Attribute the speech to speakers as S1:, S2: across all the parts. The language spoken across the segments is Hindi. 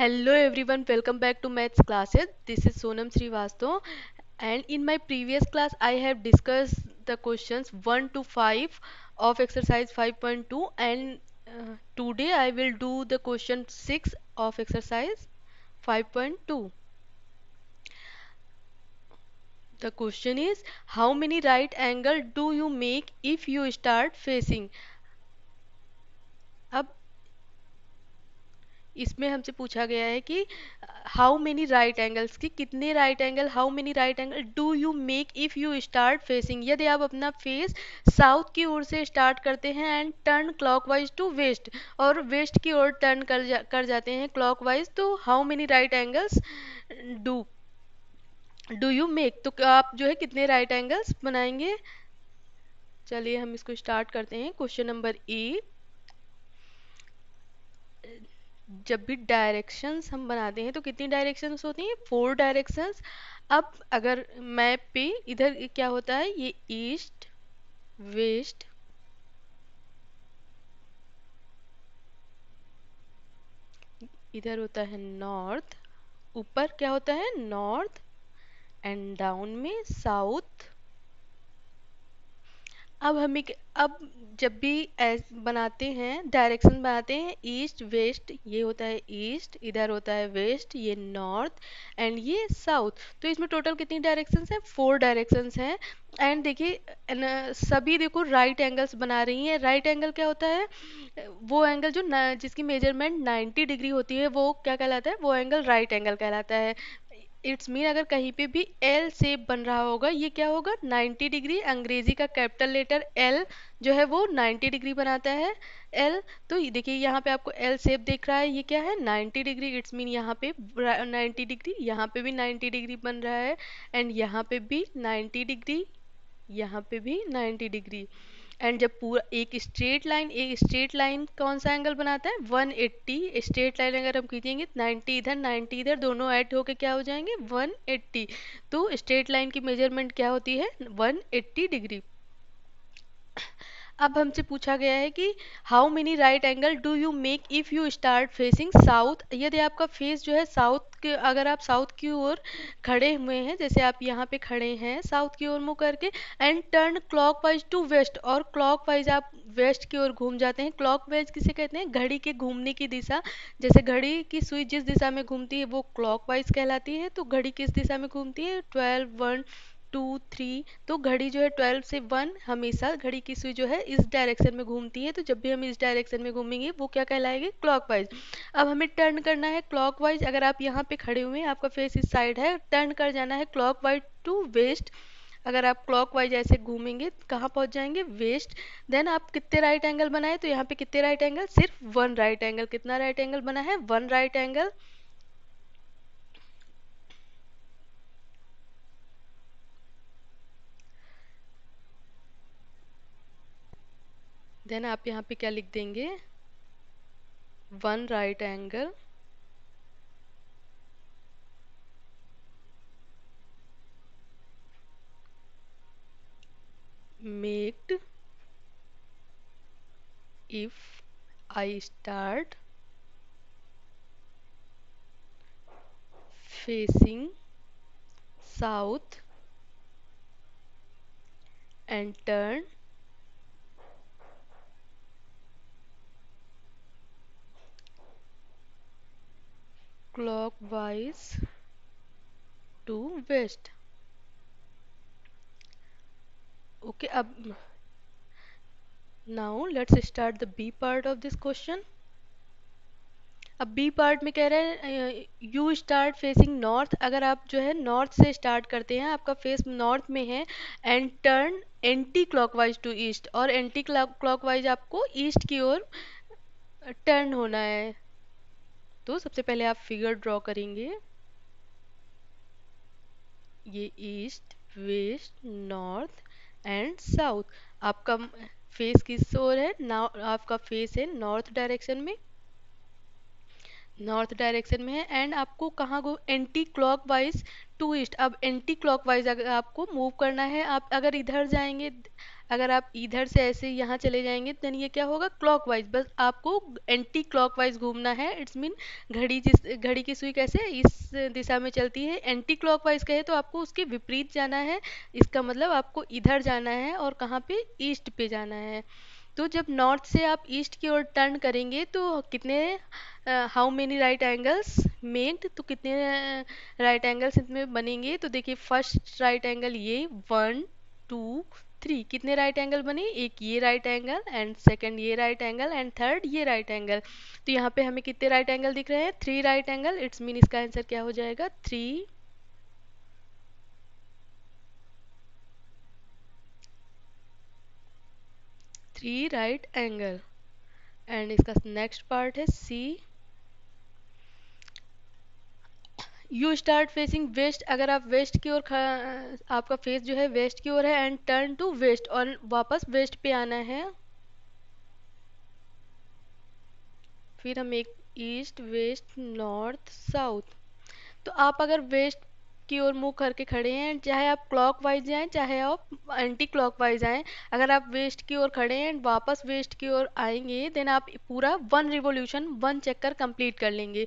S1: Hello everyone, welcome back to maths classes. This is Sonam Srivastav, and in my previous class I have discussed the questions 1 to 5 of exercise 5.2, and today I will do the question 6 of exercise 5.2. The question is, how many right angle do you make if you start facing? अब इसमें हमसे पूछा गया है कि हाउ मेनी राइट एंगल्स, की कितने right angle, how many right angle do you make if you start facing, यदि आप अपना फेस साउथ की ओर से स्टार्ट करते हैं and turn clockwise to west, और वेस्ट की ओर टर्न कर जाते हैं क्लॉकवाइज, तो how many right angles do do you make, तो आप जो है कितने राइट एंगल्स बनाएंगे। चलिए हम इसको स्टार्ट करते हैं। क्वेश्चन नंबर ई, जब भी डायरेक्शंस हम बनाते हैं तो कितनी डायरेक्शंस होती हैं, 4 डायरेक्शंस। अब अगर मैप पे इधर क्या होता है, ये ईस्ट, वेस्ट, इधर होता है नॉर्थ, ऊपर क्या होता है नॉर्थ, एंड डाउन में साउथ। अब हमें अब जब भी बनाते हैं, डायरेक्शन बनाते हैं ईस्ट वेस्ट, ये होता है ईस्ट, इधर होता है वेस्ट, ये नॉर्थ एंड ये साउथ, तो इसमें टोटल कितनी डायरेक्शंस हैं, 4 डायरेक्शंस हैं। एंड देखिए सभी देखो राइट एंगल्स बना रही हैं। राइट एंगल क्या होता है, वो एंगल जो जिसकी मेजरमेंट 90 डिग्री होती है वो क्या कहलाता है, वो एंगल राइट एंगल कहलाता है। इट्स मीन अगर कहीं पे भी एल शेप बन रहा होगा, ये क्या होगा 90 डिग्री, अंग्रेजी का कैपिटल लेटर एल जो है वो 90 डिग्री बनाता है एल। तो ये देखिए यहाँ पे आपको एल शेप दिख रहा है, ये क्या है 90 डिग्री, इट्स मीन यहाँ पे 90 डिग्री, यहाँ पे भी 90 डिग्री बन रहा है, एंड यहाँ पे भी 90 डिग्री, यहाँ पे भी 90 डिग्री। एंड जब पूरा एक स्ट्रेट लाइन कौन सा एंगल बनाता है 180, स्ट्रेट लाइन अगर हम खींचेंगे 90 इधर 90 इधर, दोनों ऐड होके क्या हो जाएंगे 180, तो स्ट्रेट लाइन की मेजरमेंट क्या होती है 180 डिग्री। अब हमसे पूछा गया है कि how many right angle do you make if you start facing south, यदि आपका फेस जो है साउथ के, अगर आप साउथ की ओर खड़े हुए हैं, जैसे आप यहाँ पे खड़े हैं साउथ की ओर मुंह करके, and turn clockwise to west, और क्लॉकवाइज आप वेस्ट की ओर घूम जाते हैं। क्लॉकवाइज किसे कहते हैं, घड़ी के घूमने की दिशा, जैसे घड़ी की सुई जिस दिशा में घूमती है वो क्लॉकवाइज कहलाती है, तो घड़ी किस दिशा में घूमती है 12 1 2 3, तो घड़ी जो है 12 से 1 हमेशा घड़ी की सुई जो है इस डायरेक्शन में घूमती है, तो जब भी हम इस डायरेक्शन में घूमेंगे वो क्या कहलाएगी क्लॉकवाइज। अब हमें टर्न करना है क्लॉकवाइज, अगर आप यहाँ पे खड़े हुए हैं आपका फेस इस साइड है, टर्न कर जाना है क्लॉकवाइज टू वेस्ट, अगर आप क्लॉकवाइज ऐसे घूमेंगे कहाँ पहुंच जाएंगे वेस्ट। देन आप कितने राइट एंगल बनाए, तो यहाँ पे कितने राइट एंगल, सिर्फ 1 राइट एंगल, कितना राइट एंगल बना है 1 राइट एंगल। देन आप यहाँ पे क्या लिख देंगे 1 right angle made if I start facing south and turn clockwise to west. Okay, अब now let's start the B part of this question. अब बी पार्ट में कह रहे हैं यू स्टार्ट फेसिंग नॉर्थ, अगर आप जो है नॉर्थ से स्टार्ट करते हैं, आपका फेस नॉर्थ में है, and turn anti clockwise to east, और एंटी क्लॉकवाइज आपको ईस्ट की ओर टर्न होना है। तो सबसे पहले आप फिगर ड्रॉ करेंगे, ये east west north and south, आपका फेस किस ओर है, आपका फेस है नॉर्थ डायरेक्शन में। नॉर्थ डायरेक्शन में है एंड आपको कहाँ गो एंटी क्लॉकवाइज टू ईस्ट। अब एंटी क्लॉकवाइज अगर आपको मूव करना है, आप अगर इधर जाएंगे, अगर आप इधर से ऐसे यहाँ चले जाएंगे देन ये क्या होगा क्लॉकवाइज, बस आपको एंटी क्लॉकवाइज घूमना है। इट्स मीन घड़ी की सुई कैसे इस दिशा में चलती है, एंटी क्लॉकवाइज कहे तो आपको उसके विपरीत जाना है। इसका मतलब आपको इधर जाना है और कहाँ पे ईस्ट पे जाना है। तो जब नॉर्थ से आप ईस्ट की ओर टर्न करेंगे तो कितने how many right angles made, तो कितने राइट एंगल्स इसमें बनेंगे। तो देखिए फर्स्ट राइट एंगल ये 1 2 3, कितने राइट एंगल बने, एक ये राइट एंगल एंड सेकंड ये राइट एंगल एंड थर्ड ये राइट एंगल। तो यहाँ पे हमें कितने राइट एंगल दिख रहे हैं, 3 राइट एंगल। इट्स मीन इसका आंसर क्या हो जाएगा, 3 राइट एंगल। एंड इसका नेक्स्ट पार्ट है सी, यू स्टार्ट फेसिंग वेस्ट। अगर आप वेस्ट की ओर आपका फेस जो है वेस्ट की ओर है एंड टर्न टू वेस्ट, और वापस वेस्ट पे आना है। फिर हम एक ईस्ट वेस्ट नॉर्थ साउथ। तो आप अगर वेस्ट की ओर मुंह करके खड़े हैं, चाहे आप क्लॉकवाइज जाएं चाहे आप एंटी क्लॉकवाइज आएं, अगर आप वेस्ट की ओर खड़े हैं वापस वेस्ट की ओर आएंगे देन आप पूरा 1 रिवॉल्यूशन 1 चक्कर कंप्लीट कर लेंगे।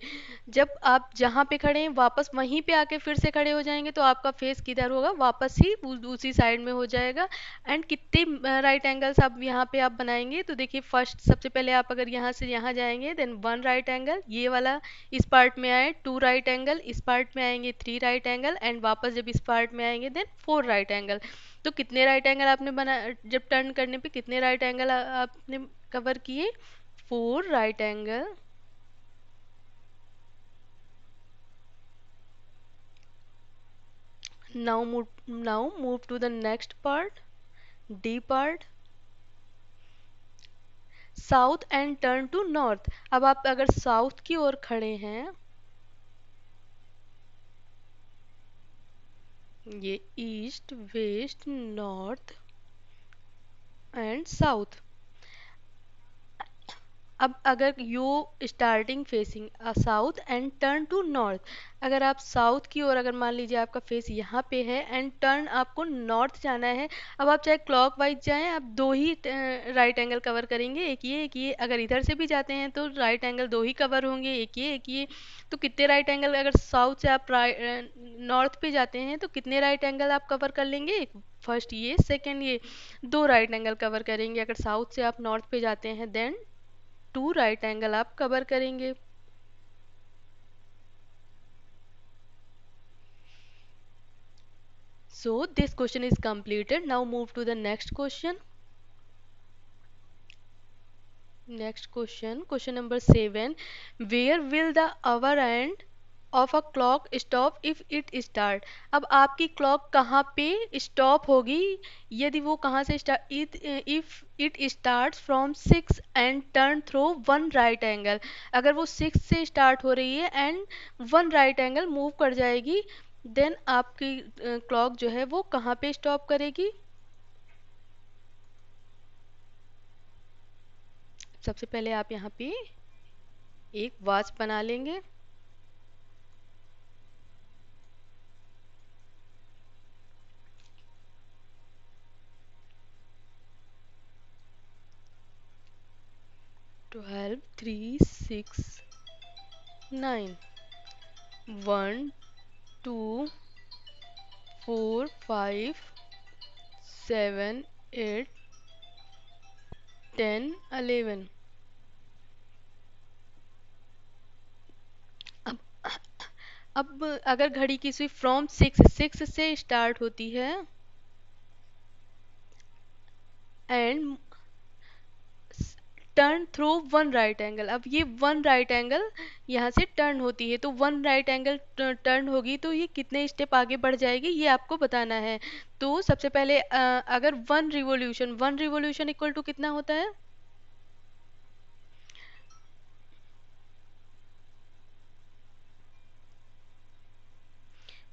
S1: जब आप जहाँ पे खड़े हैं वापस वहीं पे आके फिर से खड़े हो जाएंगे तो आपका फेस किधर होगा, वापस ही उसी साइड में हो जाएगा। एंड कितने राइट एंगल्स आप यहाँ पे आप बनाएंगे, तो देखिए फर्स्ट सबसे पहले आप अगर यहाँ से यहाँ जाएंगे देन 1 राइट एंगल, ये वाला इस पार्ट में आए 2 राइट एंगल, इस पार्ट में आएंगे 3 राइट एंगल एंड वापस जब इस पार्ट में आएंगे देन 4 राइट एंगल। तो कितने राइट एंगल आपने बना, जब टर्न करने पे कितने राइट एंगल आपने कवर किए, 4 right angle. Now move to the next part, D part, south and turn to north. अब आप अगर साउथ की ओर खड़े हैं, ये east west north and south. अब अगर you starting facing south and turn to north, अगर आप साउथ की ओर, अगर मान लीजिए आपका फेस यहाँ पे है एंड टर्न आपको नॉर्थ जाना है। अब आप चाहे क्लॉक वाइज जाएं, आप 2 ही राइट एंगल कवर करेंगे, एक ये अगर इधर से भी जाते हैं तो राइट एंगल 2 ही कवर होंगे, एक ये। तो कितने राइट एंगल, अगर साउथ से आप नॉर्थ पे जाते हैं तो कितने राइट एंगल आप कवर कर लेंगे, फर्स्ट ये सेकेंड ये, 2 राइट एंगल कवर करेंगे। अगर साउथ से आप नॉर्थ पे जाते हैं देन 2 राइट एंगल आप कवर करेंगे। So this question is completed. Now move to the next question. Next question, question number 7. Where will the hour end of a clock stop if it start? अब आपकी क्लॉक कहाँ पे स्टॉप होगी, यदि वो कहाँ से start, if it starts from 6 and turn through 1 right angle. अगर वो 6 से स्टार्ट हो रही है एंड 1 राइट एंगल मूव कर जाएगी देन आपकी क्लॉक जो है वो कहाँ पे स्टॉप करेगी। सबसे पहले आप यहाँ पे एक वॉच बना लेंगे। 12 3 6 9, 1 2 4 5 7 8 10 11। अब अब अगर घड़ी की सुई फ्रॉम 6 से स्टार्ट होती है and turn through 1 right angle, अब ये 1 राइट एंगल यहाँ से टर्न होती है तो 1 राइट एंगल टर्न होगी तो ये कितने स्टेप आगे बढ़ जाएगी ये आपको बताना है। तो सबसे पहले अगर 1 रिवोल्यूशन इक्वल टू कितना होता है,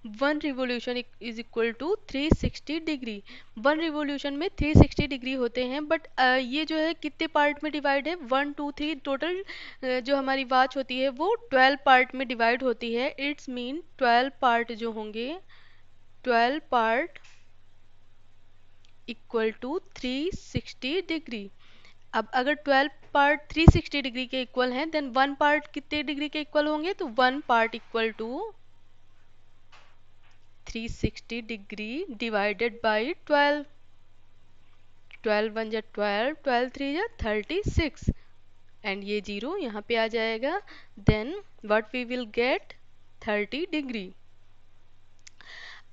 S1: one revolution is equal to 360 degree. One revolution में 360 डिग्री होते हैं, बट ये जो है कितने पार्ट में डिवाइड है, 1 2 3 टोटल जो हमारी वॉच होती है वो 12 पार्ट में डिवाइड होती है। इट्स मीन 12 पार्ट जो होंगे, 12 पार्ट इक्वल टू 360 डिग्री। अब अगर 12 पार्ट 360 डिग्री के इक्वल हैं, देन वन पार्ट कितने डिग्री के इक्वल होंगे, तो one part equal to 360 degree divided by 12। 12 one जा 12, 12 थ्री जा 36, एंड ये जीरो यहाँ पे आ जाएगा। Then what we will get, 30 degree.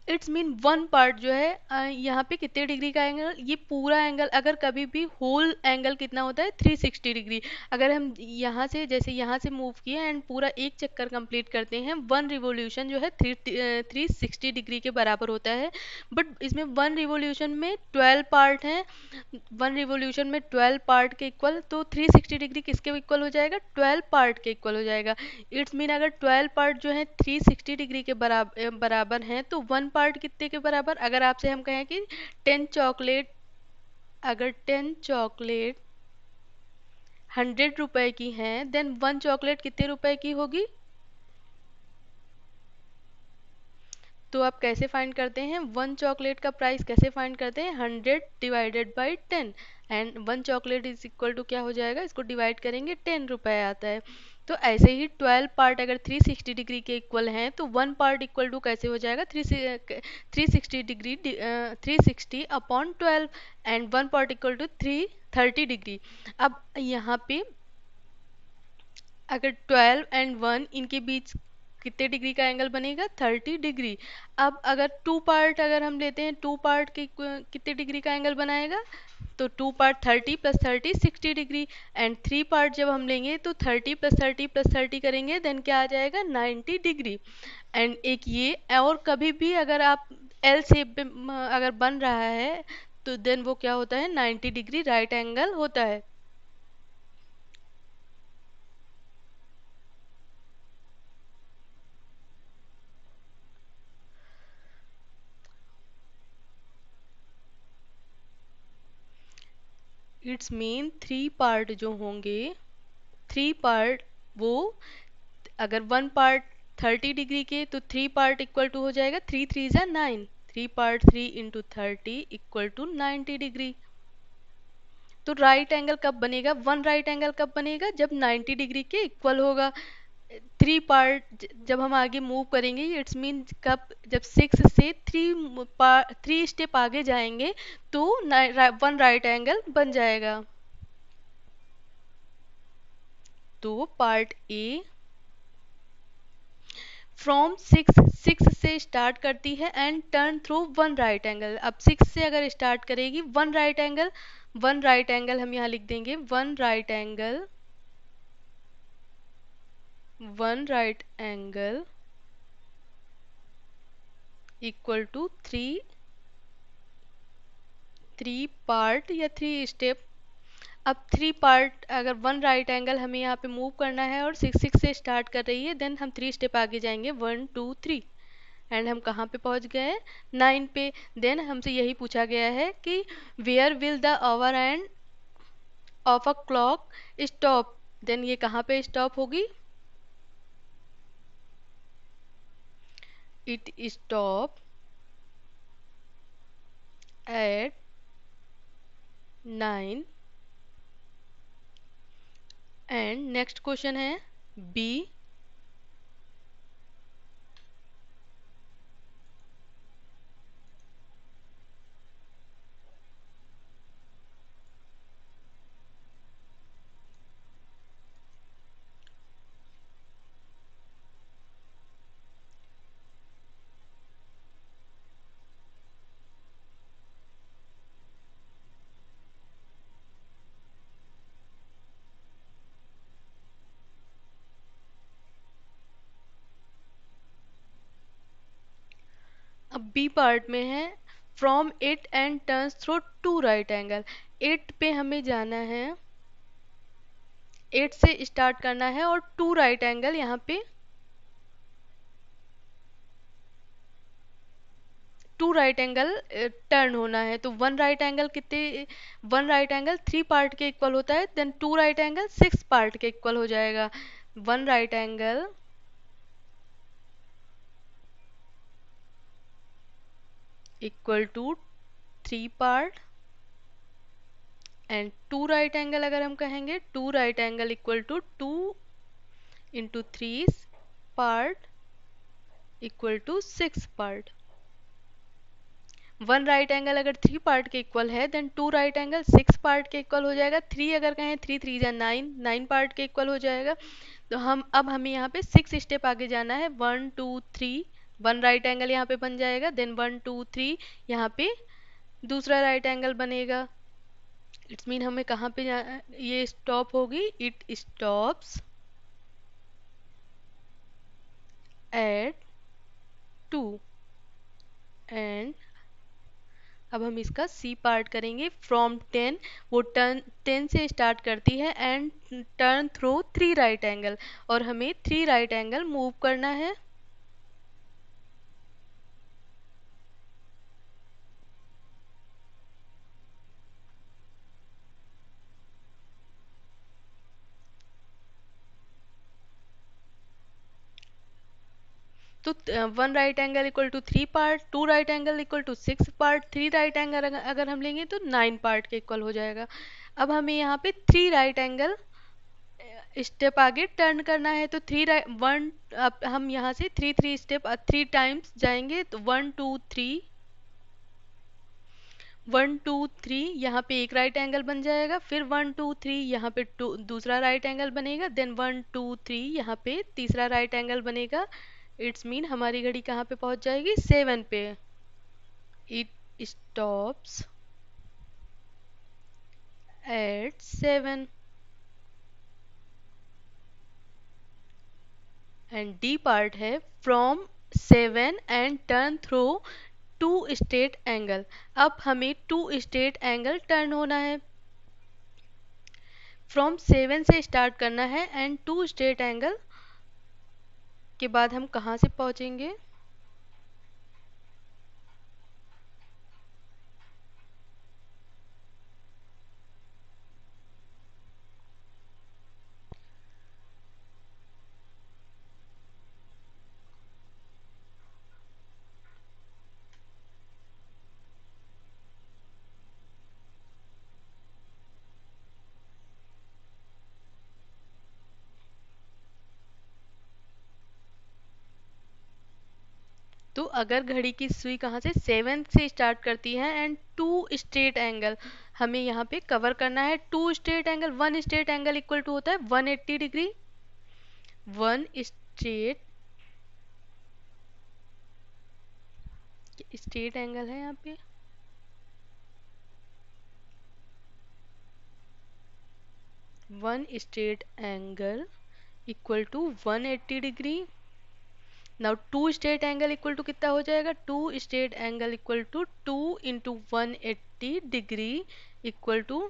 S1: It's mean one part जो है यहाँ पे कितने डिग्री का एंगल, ये पूरा एंगल अगर कभी भी होल एंगल कितना होता है 360 डिग्री। अगर हम यहाँ से जैसे यहाँ से मूव किए एंड पूरा एक चक्कर कंप्लीट करते हैं, वन रिवोल्यूशन जो है 360 डिग्री के बराबर होता है। बट इसमें वन रिवोल्यूशन में 12 पार्ट हैं, वन रिवोल्यूशन में 12 पार्ट के इक्वल, तो 360 डिग्री किसके इक्वल हो जाएगा, 12 पार्ट के इक्वल हो जाएगा। इट्स मीन अगर 12 पार्ट जो है 360 डिग्री के बराबर हैं, तो वन पार्ट कितने के बराबर, अगर आपसे हम कहें कि 10 चॉकलेट, अगर 10 चॉकलेट 100 रुपए की हैं, देन वन चॉकलेट कितने रुपए की होगी। तो आप कैसे फाइंड करते हैं, वन चॉकलेट का प्राइस कैसे फाइंड करते हैं, 100 divided by 10, and one chocolate is equal to क्या हो जाएगा, इसको डिवाइड करेंगे 10 रुपए आता है। तो ऐसे ही 12 पार्ट अगर 360 डिग्री के इक्वल हैं, तो वन पार्ट इक्वल टू कैसे हो जाएगा, 360 degree 360 upon 12, and one part equal to 330 degree. अब यहाँ पे अगर 12 एंड 1 इनके बीच कितने डिग्री का एंगल बनेगा, 30 डिग्री। अब अगर टू पार्ट अगर हम लेते हैं, टू पार्ट के कितने डिग्री का एंगल बनाएगा, तो two part 30 plus 30 60 degree, and three part जब हम लेंगे तो 30 प्लस 30 प्लस 30 करेंगे, देन क्या आ जाएगा, 90 डिग्री। एंड एक ये, और कभी भी अगर आप एल शेप में अगर बन रहा है, तो देन वो क्या होता है, 90 डिग्री राइट एंगल होता है। इट्स मीन थ्री पार्ट जो होंगे, थ्री पार्ट वो, अगर वन पार्ट 30 डिग्री के, तो थ्री पार्ट इक्वल टू हो जाएगा 3 3 जा 9, three part 3 into 30 equal to 90 degree. तो राइट एंगल कब बनेगा, वन राइट एंगल कब बनेगा, जब 90 डिग्री के इक्वल होगा। थ्री पार्ट जब हम आगे मूव करेंगे, इट्स मीन कब, जब सिक्स से थ्री स्टेप आगे जाएंगे, तो वन राइट एंगल बन जाएगा। तो part A from six, six से स्टार्ट करती है and turn through one right angle. अब सिक्स से अगर स्टार्ट करेगी, one right angle, one right angle हम यहाँ लिख देंगे, one right angle, one right angle equal to three, three part या थ्री स्टेप। अब थ्री पार्ट अगर वन राइट एंगल हमें यहाँ पे मूव करना है और सिक्स सिक्स से स्टार्ट कर रही है, देन हम थ्री स्टेप आगे जाएंगे, 1 2 3, एंड हम कहाँ पे पहुँच गए हैं, 9 पे। देन हमसे यही पूछा गया है कि where will the hour end of a clock stop, then ये कहाँ पे स्टॉप होगी, it stop at 9। And next question है बी, अब बी पार्ट में है, from it and turns through two right angle. It पे हमें जाना है, एट से स्टार्ट करना है और टू राइट एंगल यहाँ पे टू राइट एंगल टर्न होना है। तो वन राइट एंगल कितने, one right angle three part के इक्वल होता है, then two right angle six part के इक्वल हो जाएगा। One right angle equal to three part, and two right angle अगर हम कहेंगे, two right angle equal to two into three part equal to six part. One right angle अगर थ्री पार्ट के इक्वल है, then two right angle six part के इक्वल हो जाएगा। थ्री अगर कहें, थ्री थ्री जा नाइन, नाइन पार्ट के इक्वल हो जाएगा। तो हम अब हमें यहाँ पे सिक्स स्टेप आगे जाना है। One two three, one right angle यहाँ पे बन जाएगा, देन वन टू थ्री यहाँ पे दूसरा राइट एंगल बनेगा। इट्स मीन हमें कहाँ पे ये स्टॉप होगी, it stops at two. And अब हम इसका सी पार्ट करेंगे। फ्रॉम टेन, वो टर्न टेन से स्टार्ट करती है and turn through three right angle, और हमें थ्री राइट एंगल मूव करना है। तो one right angle equal to three part, two right angle equal to six part, three right angle अगर हम लेंगे तो नाइन पार्ट के इक्वल हो जाएगा। अब हमें यहाँ पे थ्री राइट एंगल स्टेप आगे टर्न करना है। तो थ्री वन, अब हम यहाँ से three three step three times जाएंगे। तो one two three, one two three यहाँ पे एक राइट एंगल बन जाएगा। फिर वन टू थ्री यहाँ पे टू दूसरा राइट एंगल बनेगा, देन वन टू थ्री यहाँ पे तीसरा राइट एंगल बनेगा। इट्स मीन हमारी घड़ी कहाँ पे पहुंच जाएगी, सेवन पे। It stops at seven. And the part है from seven and turn through to straight angle. अब हमें टू स्ट्रेट एंगल टर्न होना है। फ्रॉम सेवन से स्टार्ट करना है एंड टू स्ट्रेट एंगल के बाद हम कहाँ से पहुंचेंगे, तो अगर घड़ी की सुई कहाँ से, सेवन से स्टार्ट करती है एंड टू स्ट्रेट एंगल हमें यहाँ पे कवर करना है। Two straight angle, one straight angle equal to होता है 180 degree. One straight straight angle है यहाँ पे, one straight angle equal to 180 degree. Now two straight angle equal to कितना हो जाएगा, two straight angle equal to two into 180 degree equal to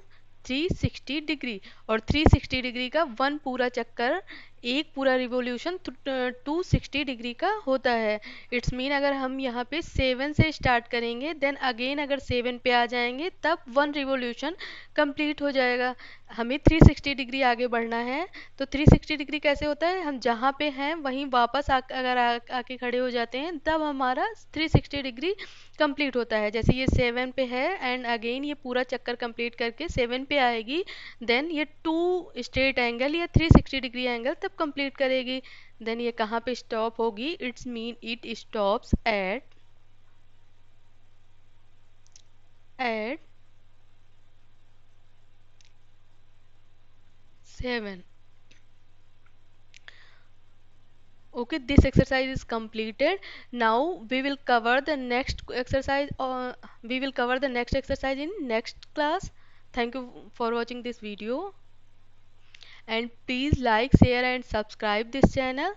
S1: 360 degree. और 360 डिग्री का वन पूरा चक्कर, एक पूरा रिवोल्यूशन 260 डिग्री का होता है। इट्स मीन अगर हम यहाँ पे सेवन से स्टार्ट करेंगे, देन अगेन अगर सेवन पे आ जाएंगे, तब वन रिवोल्यूशन कंप्लीट हो जाएगा। हमें 360 डिग्री आगे बढ़ना है। तो 360 डिग्री कैसे होता है, हम जहाँ पे हैं वहीं वापस अगर आके खड़े हो जाते हैं, तब हमारा 360 डिग्री कंप्लीट होता है। जैसे ये सेवन पे है एंड अगेन ये पूरा चक्कर कंप्लीट करके सेवन पे आएगी, देन ये टू स्ट्रेट एंगल या 360 डिग्री एंगल तब कंप्लीट करेगी। देन ये कहाँ पे स्टॉप होगी, it's mean it stops at seven. Okay, this exercise is completed. Now we will cover the next exercise, or we will cover the next exercise in next class. Thank you for watching this video, and please like, share and subscribe this channel.